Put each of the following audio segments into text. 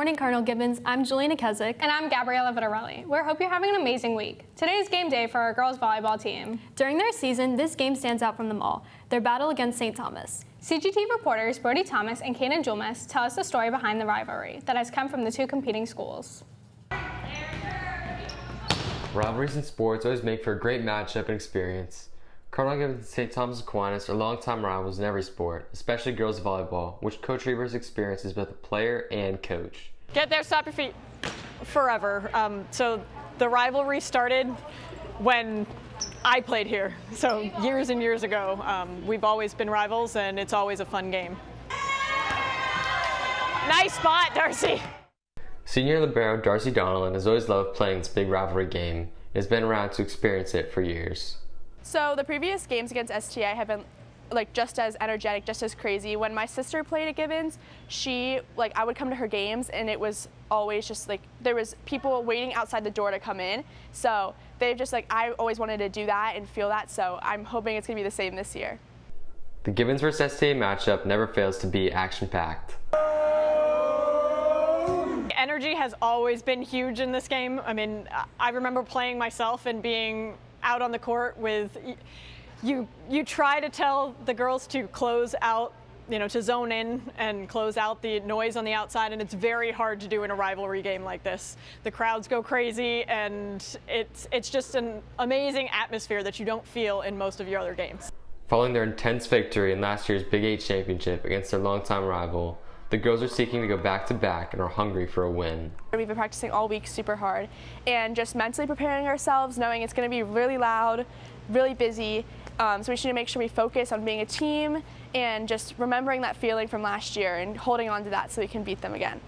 morning, Cardinal Gibbons. I'm Juliana Keswick. And I'm Gabriella Vittorelli. We hope you're having an amazing week. Today is game day for our girls volleyball team. During their season, this game stands out from them all, their battle against St. Thomas. CGTV reporters Brody Thomas and Kaden Julmus tell us the story behind the rivalry that has come from the two competing schools. Rivalries in sports always make for a great matchup and experience. Cardinal Gibbons and St. Thomas Aquinas are longtime rivals in every sport, especially girls volleyball, which Coach Reavers experiences both a player and coach. Get there, stop your feet. Forever. So the rivalry started when I played here, so years and years ago. We've always been rivals, and it's always a fun game. Nice spot, Darcy. Senior libero Darcy Donnellan has always loved playing this big rivalry game and has been around to experience it for years. So the previous games against STA have been just as energetic, just as crazy. When my sister played at Gibbons, I would come to her games and it was always just there was people waiting outside the door to come in. So they've I always wanted to do that and feel that, so I'm hoping it's gonna be the same this year. The Gibbons vs. STA matchup never fails to be action-packed. Energy has always been huge in this game. I mean, I remember playing myself and being out on the court with, you try to tell the girls to close out, to zone in and close out the noise on the outside, and it's very hard to do in a rivalry game like this. The crowds go crazy, and it's just an amazing atmosphere that you don't feel in most of your other games. Following their intense victory in last year's Big 8 championship against their longtime rival, the girls are seeking to go back-to-back and are hungry for a win. We've been practicing all week super hard and just mentally preparing ourselves, knowing it's going to be really loud, really busy. So we should make sure we focus on being a team and just remembering that feeling from last year and holding on to that so we can beat them again.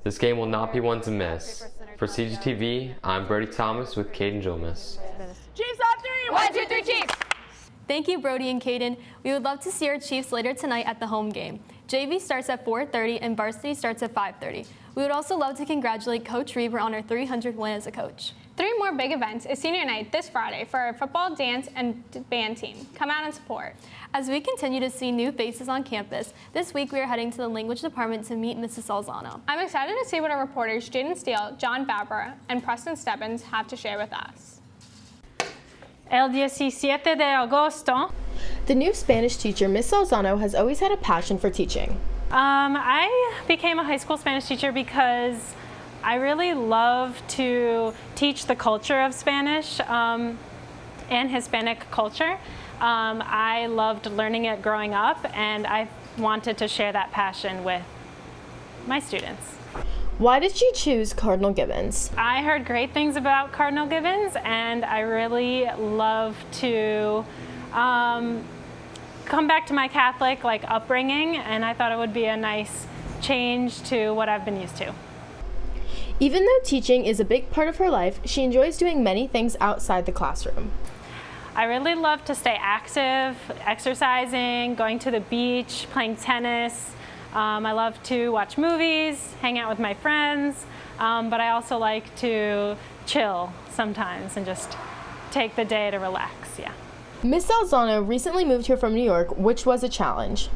This game will not be one to miss. For CGTV, I'm Brody Thomas with Kaden Julmus. Chiefs on three! 1, 2, 3, Chiefs! Thank you, Brody and Kaden. We would love to see our Chiefs later tonight at the home game. JV starts at 4:30 and varsity starts at 5:30. We would also love to congratulate Coach Reaver on her 300th win as a coach. 3 more big events is senior night this Friday for our football, dance, and band team. Come out and support. As we continue to see new faces on campus, this week we are heading to the language department to meet Mrs. Salzano. I'm excited to see what our reporters Jaden Steele, John Fabra, and Preston Stebbins have to share with us. El 17 de agosto. The new Spanish teacher, Miss Salzano, has always had a passion for teaching. I became a high school Spanish teacher because I really love to teach the culture of Spanish and Hispanic culture. I loved learning it growing up, and I wanted to share that passion with my students. Why did you choose Cardinal Gibbons? I heard great things about Cardinal Gibbons, and I really love to come back to my Catholic upbringing, and I thought it would be a nice change to what I've been used to. Even though teaching is a big part of her life, she enjoys doing many things outside the classroom. I really love to stay active, exercising, going to the beach, playing tennis. I love to watch movies, hang out with my friends, but I also like to chill sometimes and just take the day to relax, yeah. Miss Salzano recently moved here from New York, which was a challenge.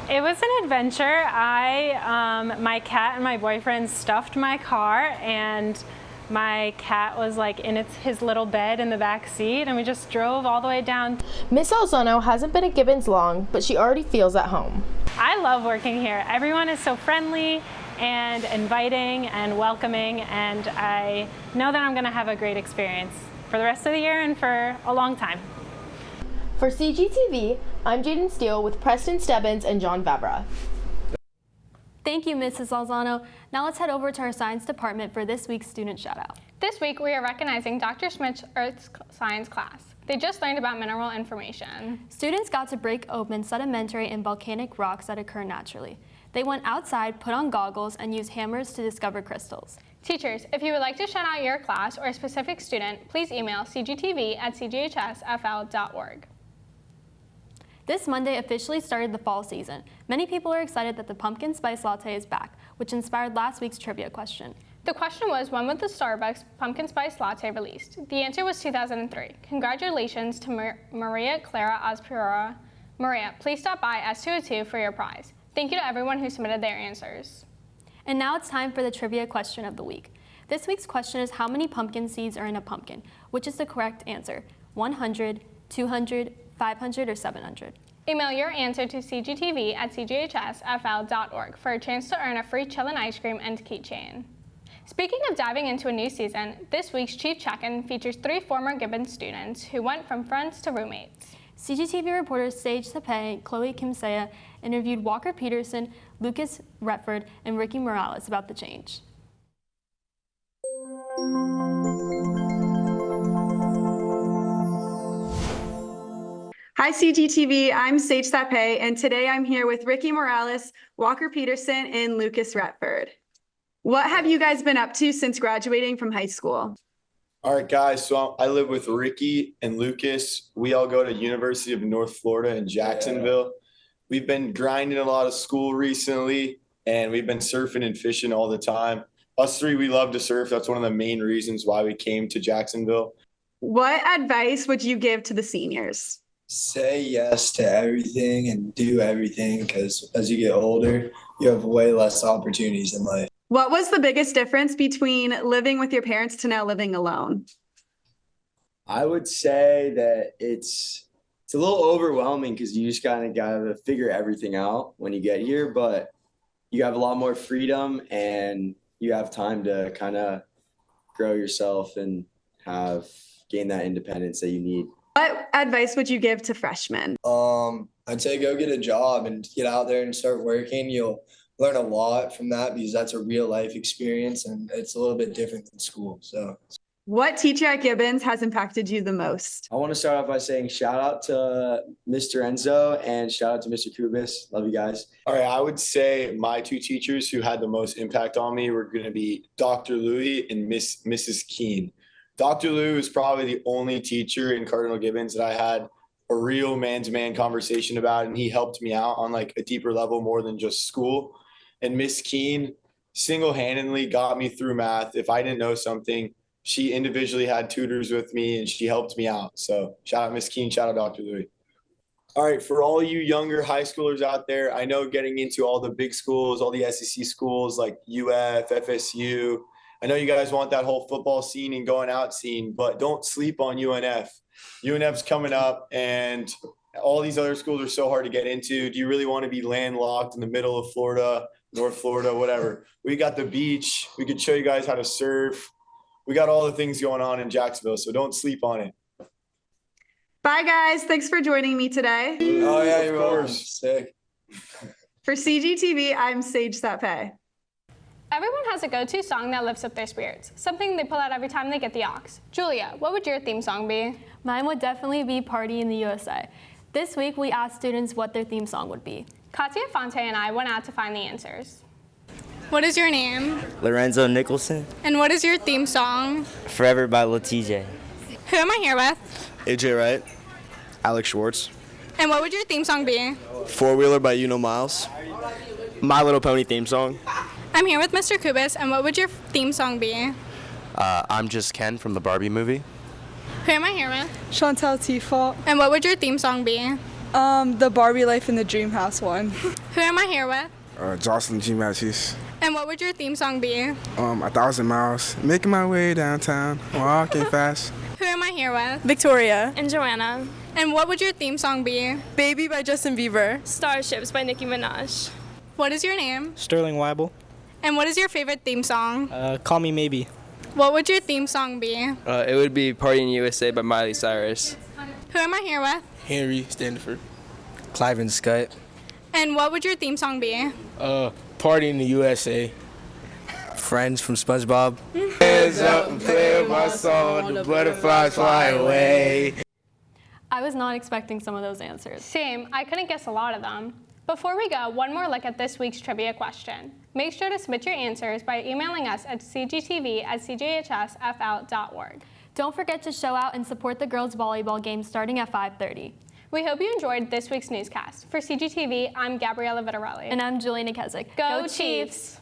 It was an adventure. My cat and my boyfriend stuffed my car, and my cat was in his little bed in the back seat, and we just drove all the way down. Miss Salzano hasn't been at Gibbons long, but she already feels at home. I love working here. Everyone is so friendly and inviting and welcoming, and I know that I'm going to have a great experience for the rest of the year and for a long time. For CGTV, I'm Jaden Steele with Preston Stebbins and John Fabra. Thank you, Mrs. Salzano. Now let's head over to our science department for this week's student shout-out. This week we are recognizing Dr. Schmidt's Earth Science class. They just learned about mineral information. Students got to break open sedimentary and volcanic rocks that occur naturally. They went outside, put on goggles, and used hammers to discover crystals. Teachers, if you would like to shout out your class or a specific student, please email cgtv@cghsfl.org. This Monday officially started the fall season. Many people are excited that the pumpkin spice latte is back, which inspired last week's trivia question. The question was, when was the Starbucks pumpkin spice latte released? The answer was 2003. Congratulations to Maria Clara Aspirora. Maria, please stop by S202 for your prize. Thank you to everyone who submitted their answers. And now it's time for the trivia question of the week. This week's question is how many pumpkin seeds are in a pumpkin? Which is the correct answer? 100, 200, 500, or 700? Email your answer to cgtv@cghsfl.org for a chance to earn a free chillin' ice cream and keychain. Speaking of diving into a new season, this week's Chief Check-In features 3 former Gibbons students who went from friends to roommates. CGTV reporters Sage Sapay, Chloe Kimsea interviewed Walker Peterson, Lucas Retford, and Ricky Morales about the change. Hi CGTV, I'm Sage Sapay, and today I'm here with Ricky Morales, Walker Peterson, and Lucas Retford. What have you guys been up to since graduating from high school? All right, guys. So I live with Ricky and Lucas. We all go to University of North Florida in Jacksonville. We've been grinding a lot of school recently, and we've been surfing and fishing all the time. Us 3, we love to surf. That's one of the main reasons why we came to Jacksonville. What advice would you give to the seniors? Say yes to everything and do everything, because as you get older, you have way less opportunities in life. What was the biggest difference between living with your parents to now living alone? I would say that it's a little overwhelming because you just kind of got to figure everything out when you get here, but you have a lot more freedom and you have time to kind of grow yourself and gain that independence that you need. What advice would you give to freshmen? I'd say go get a job and get out there and start working. You'll learn a lot from that because that's a real life experience and it's a little bit different than school. So what teacher at Gibbons has impacted you the most? I want to start off by saying shout out to Mr. Enzo and shout out to Mr. Kubis. Love you guys. All right, I would say my 2 teachers who had the most impact on me were going to be Dr. Louie and Mrs. Keene. Dr. Lou is probably the only teacher in Cardinal Gibbons that I had a real man-to-man conversation about, and he helped me out on like a deeper level more than just school. And Miss Keene single-handedly got me through math. If I didn't know something, she individually had tutors with me and she helped me out. So shout out Miss Keene, shout out Dr. Louie. All right, for all you younger high schoolers out there, I know getting into all the big schools, all the SEC schools like UF, FSU, I know you guys want that whole football scene and going out scene, but don't sleep on UNF. UNF's coming up and all these other schools are so hard to get into. Do you really want to be landlocked in the middle of Florida, North Florida, whatever? We got the beach. We could show you guys how to surf. We got all the things going on in Jacksonville, so don't sleep on it. Bye guys, thanks for joining me today. Oh yeah, you're welcome. Sick. For CGTV, I'm Sage Sapay. Everyone has a go-to song that lifts up their spirits, something they pull out every time they get the aux. Julia, what would your theme song be? Mine would definitely be Party in the USA. This week, we asked students what their theme song would be. Katia Fonte and I went out to find the answers. What is your name? Lorenzo Nicholson. And what is your theme song? Forever by Lil TJ. Who am I here with? AJ Wright. Alex Schwartz. And what would your theme song be? Four Wheeler by Miles. My Little Pony theme song. I'm here with Mr. Kubis, and what would your theme song be? I'm just Ken from the Barbie movie. Who am I here with? Chantal Tifalt. And what would your theme song be? The Barbie Life in the Dream House one. Who am I here with? Jocelyn G. Matthews. And what would your theme song be? 1,000 miles. Making my way downtown, walking fast. Who am I here with? Victoria. And Joanna. And what would your theme song be? Baby by Justin Bieber. Starships by Nicki Minaj. What is your name? Sterling Weibel. And what is your favorite theme song? Call Me Maybe. What would your theme song be? It would be Party in the USA by Miley Cyrus. Who am I here with? Henry Standiford. Cliven Scott. And what would your theme song be? Party in the USA. Friends from SpongeBob. Hands up and play with my song, the butterflies fly away. I was not expecting some of those answers. Same, I couldn't guess a lot of them. Before we go, one more look at this week's trivia question. Make sure to submit your answers by emailing us at cgtv@cghsfl.org. Don't forget to show out and support the girls' volleyball game starting at 5:30. We hope you enjoyed this week's newscast. For CGTV, I'm Gabriella Vitarelli. And I'm Juliana Keswick. Go Chiefs!